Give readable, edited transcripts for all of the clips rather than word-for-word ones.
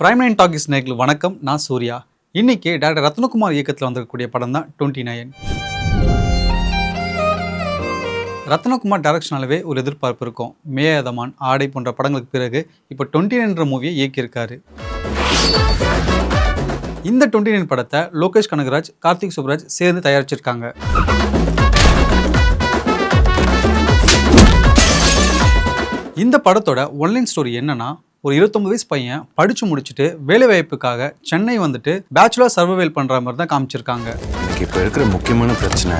Prime nine talkies நேயர்களுக்கு வணக்கம். நான் சூர்யா. இன்னைக்கு டாக்டர் ரத்னகுமார் இயக்கத்தில் வந்திருக்கக்கூடிய படம் தான் 29. ரத்னகுமார் டைரக்ஷனாலவே ஒரு எதிர்பார்ப்பு இருக்கும். மேயாதமான், ஆடை போன்ற படங்களுக்கு பிறகு இப்போ 29 மூவியை இயக்கியிருக்காரு. இந்த 29 படத்தை லோகேஷ் கனகராஜ், கார்த்திக் சுப்ராஜ் சேர்ந்து தயாரிச்சிருக்காங்க. இந்த படத்தோட ஒன்லைன் ஸ்டோரி என்னன்னா, ஒரு 29 வயசு பையன் படிச்சு முடிச்சுட்டு வேலை வாய்ப்புக்காக சென்னை வந்துட்டு பேச்சுலர் சர்வைவல் பண்ற மாதிரி தான் காமிச்சிருக்காங்க. இப்போ இருக்கிற முக்கியமான பிரச்சனை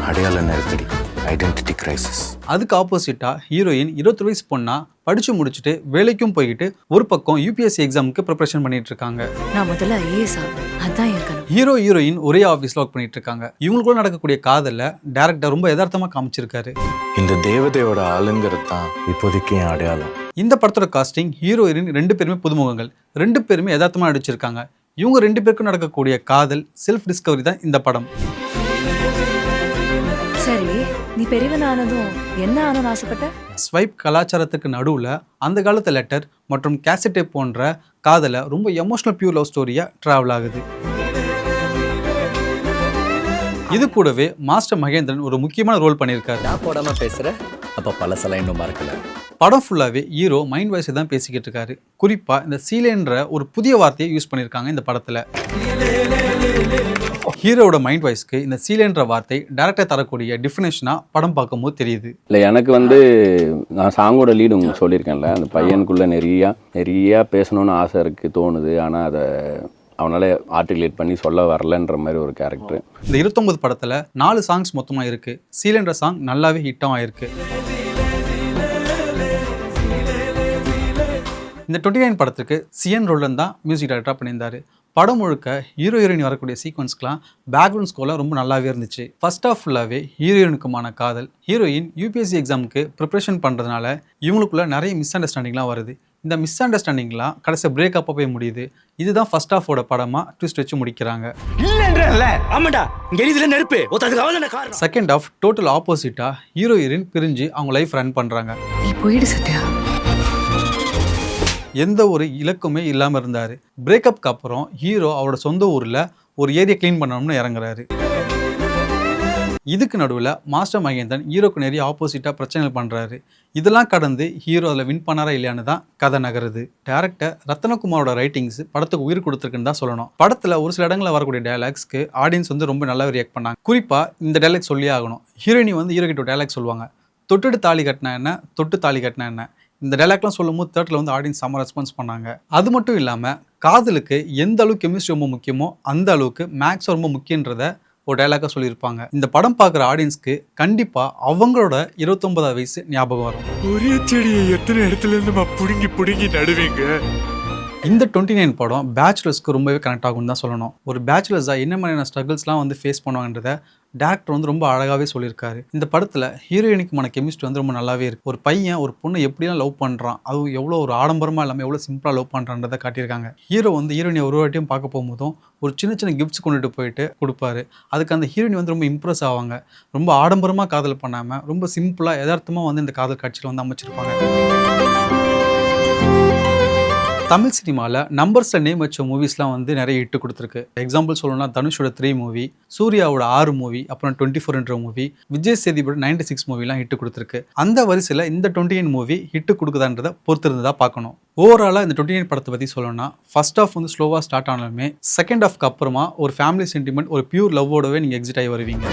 அடையாள நெருக்கடி, ஐடென்டிட்டி கிரைசிஸ். அதுக்கு ஆப்போசிட்டா ஹீரோயின் 20 வயசு பொண்ணா படிச்சு முடிச்சுட்டு வேலைக்கும் போய்கிட்டு ஒரு பக்கம் யூபிஎஸ்சி எக்ஸாமுக்கு ப்ரிப்பரேஷன் பண்ணிட்டு இருக்காங்க. நான் முதல்ல ஐஏஎஸ் ஆகணும், அதான் என் கனவு. ஹீரோ ஹீரோயின் ஒரே ஆஃபீஸ்ல ஒர்க் பண்ணிட்டு இருக்காங்க. இவங்களுக்குள்ள நடக்கக்கூடிய காதல டைரக்டர் ரொம்ப யதார்த்தமா காமிச்சிருக்காரு. இந்த தேவதையோட ஆளுங்கிறது தான் இப்போதைக்கு என் அடையாளம். இந்த படத்தோட காஸ்டிங் ஹீரோ ஹீரோயின் 2 பேருமே புதுமுகங்கள், 2 பேருமே யதார்த்தமா நடிச்சிருக்காங்க. இவங்க 2 பேருக்கும் நடக்கக்கூடிய காதல், செல்ஃப் டிஸ்கவரி தான் இந்த படம். சரி, நீ பெரியவன் ஆனதும் என்ன ஆனன்னு ஆசைப்பட்ட? ஸ்வைப் கலாச்சாரத்துக்கு நடுவில் அந்த காலத்து லெட்டர் மற்றும் கேசட்டே போன்ற காதலை ரொம்ப எமோஷனல் பியூர் லவ் ஸ்டோரியாக ட்ராவல் ஆகுது. இது கூடவே மாஸ்டர் மகேந்திரன் ஒரு முக்கியமான ரோல் பண்ணியிருக்காரு. நான் போடாம பேசுகிறேன், அப்போ பழசெல்லாம் இன்னும் மறக்கல. படம் ஃபுல்லாகவே ஹீரோ மைண்ட் வாய்ஸை தான் பேசிக்கிட்டு இருக்காரு. குறிப்பாக இந்த சீலேன்ற ஒரு புதிய வார்த்தையை யூஸ் பண்ணியிருக்காங்க இந்த படத்தில். ஹீரோட மைண்ட் வாய்ஸ்க்கு இந்த சீலேன்ற வார்த்தை டேரக்டர் தரக்கூடிய டிஃபினேஷனாக படம் பார்க்கும்போது தெரியுது. இல்லை, எனக்கு நான் சாங்கோட லீடு உங்களுக்கு சொல்லியிருக்கேன்ல, அந்த பையனுக்குள்ளே நிறையா பேசணும்னு ஆசை இருக்குது, தோணுது. ஆனால் அதை அவனால் ஆர்டிகுலேட் பண்ணி சொல்ல வரலன்ற மாதிரி ஒரு கேரக்டர். இந்த 29 படத்தில் 4 சாங்ஸ் மொத்தமாக இருக்குது. சீலேன்ற சாங் நல்லாவே ஹிட்டும் ஆயிருக்கு. இந்த 29 படத்துக்கு சிஎன் ரோலன் தான் மியூசிக் டைரக்டராக பண்ணியிருந்தாரு. படம் முழுக்க ஹீரோ ஹீரோயின் வரக்கூடிய சீக்வன்ஸ்க்கெலாம் பேக்ரவுண்ட் ஸ்கோர்லாம் ரொம்ப நல்லாவே இருந்துச்சு. ஃபர்ஸ்ட் ஆஃப் ஃபுல்லாகவே ஹீரோயினுக்குமான காதல், ஹீரோயின் யூபிஎஸ்சி எக்ஸாமுக்கு ப்ரிப்ரேஷன் பண்ணுறதுனால இவங்களுக்குள்ள நிறைய மிஸ் அண்டர்ஸ்டாண்டிங்லாம் வருது. இந்த மிஸ் அண்டர்ஸ்டாண்டிங்லாம் கடைசி பிரேக்கப்போ போய் முடியுது. இதுதான் ஃபர்ஸ்ட் ஆஃபோட படமாக ட்விஸ்ட் வச்சு முடிக்கிறாங்க. செகண்ட் ஆஃப் டோட்டல் ஆப்போசிட்டாக ஹீரோ ஹீரோயின் பிரிஞ்சு அவங்க லைஃப் ரன் பண்ணுறாங்க. நீ போயிடு சத்யா. எந்த ஒரு இலக்குமே இல்லாமல் இருந்தார். பிரேக்கப்க்கு அப்புறம் ஹீரோ அவரோட சொந்த ஊரில் ஒரு ஏரியா க்ளீன் பண்ணணும்னு இறங்குறாரு. இதுக்கு நடுவில் மாஸ்டர் மகேந்திரன் ஹீரோக்கு நிறைய ஆப்போசிட்டாக பிரச்சனைகள் பண்ணுறாரு. இதெல்லாம் கடந்து ஹீரோ அதில் வின் பண்ணாரா இல்லையான்னு தான் கதை நகருது. டேரக்டர் ரத்னகுமாரோட ரைட்டிங்ஸ் படத்துக்கு உயிர் கொடுத்துருக்குன்னு தான் சொல்லணும். படத்தில் ஒரு சில இடங்களில் வரக்கூடிய டைலாக்ஸ்க்கு ஆடியன்ஸ் ரொம்ப நல்லாவே ரியாக்ட் பண்ணாங்க. குறிப்பாக இந்த டைலாக் சொல்லியே ஆகணும். ஹீரோயினி ஹீரோ கிட்ட டைலாக் சொல்லுவாங்க, தொட்டுட்டு தாலி கட்டினா என்ன, தொட்டு தாலி கட்டினா என்ன. இந்த டைலாக்லாம் சொல்லும் போது தேட்டரில் ஆடியன்ஸ் செம்ம ரெஸ்பான்ஸ் பண்ணாங்க. அது மட்டும் இல்லாமல் காதலுக்கு எந்த அளவுக்கு கெமிஸ்ட்ரி ரொம்ப முக்கியமோ அந்த அளவுக்கு மேக்ஸ் ரொம்ப முக்கியன்றத ஒரு டைலாக்காக சொல்லியிருப்பாங்க. இந்த படம் பார்க்குற ஆடியன்ஸ்க்கு கண்டிப்பாக அவங்களோட 29வது வயசு ஞாபகம் வரும். ஒரே செடியை எத்தனை இடத்துல இருந்து புடுங்கி நடுவீங்க. இந்த 29 படம் பேச்சுலர்ஸ்க்கு ரொம்பவே கனெக்ட் ஆகும்னு தான் சொல்லணும். ஒரு பேச்சுலர்ஸாக என்ன மாதிரியான ஸ்ட்ரகிள்ஸ்லாம் ஃபேஸ் பண்ணுவாங்கன்றத டேரக்டர் ரொம்ப அழகாகவே சொல்லியிருக்காரு. இந்த படத்தில் ஹீரோயினுக்குமான கெமிஸ்ட்ரி ரொம்ப நல்லாவே இருக்குது. ஒரு பையன் ஒரு பொண்ணை எப்படிலாம் லவ் பண்ணுறான், அதுவும் எவ்வளோ ஒரு ஆடம்பரமாக இல்லாமல் எவ்வளோ சிம்பிளாக லவ் பண்ணுறான்றதை காட்டியிருக்காங்க. ஹீரோ ஹீரோயினை ஒரு வாட்டியும் பார்க்க போகும்போதும் ஒரு சின்ன சின்ன கிஃப்ட்ஸ் கொண்டுட்டு போயிட்டு கொடுப்பாரு. அதுக்கு அந்த ஹீரோயின் ரொம்ப இம்ப்ரெஸ் ஆவாங்க. ரொம்ப ஆடம்பரமாக காதல் பண்ணாமல் ரொம்ப சிம்பிளாக யதார்த்தமாக இந்த காதல் காட்சியில் அமைச்சிருப்பாங்க. தமிழ் சினிமாவில் நம்பர்ஸில் நேம் வச்ச மூவிஸ்லாம் நிறைய ஹிட்டு கொடுத்துருக்கு. எக்ஸாம்பிள் சொல்லணும்னா தனுஷோட 3 மூவி, சூர்யாவோட 6 மூவி, அப்புறம் 24 மூவி, விஜய் சேதுபதியோட 96 மூவிலாம் ஹிட்டு கொடுத்துருக்கு. அந்த வரிசையில் இந்த 29 மூவி ஹிட்டு கொடுக்குதான்றதை பொறுத்திருந்ததாக பார்க்கணும். ஓவராலாக இந்த 29 படத்தை பற்றி சொல்லணும்னா ஃபர்ஸ்ட் ஆஃப் ஸ்லோவாக ஸ்டார்ட் ஆனாலுமே செகண்ட் ஆஃப்க்கு அப்புறமா ஒரு ஃபேமிலி சென்டிமெண்ட், ஒரு பியூர் லவ்வோடவே நீங்கள் எக்ஸிட் ஆகி வருவீங்க.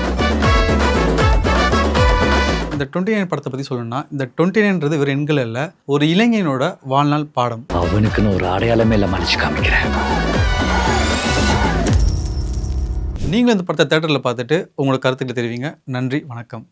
இந்த 29 படத்தை பற்றி சொல்லணும்னா இந்த 29ன்றது வேறு எண்கள் இல்லை, ஒரு இளைஞனோட வாழ்நாள் பாடம். அவனுக்குன்னு ஒரு அடையாளமே இல்லை, மன்னிச்சு காமிக்கிறேன். நீங்களும் இந்த படத்தை தேட்டரில் பார்த்துட்டு உங்களோட கருத்துக்களை தெரிவிங்க. நன்றி, வணக்கம்.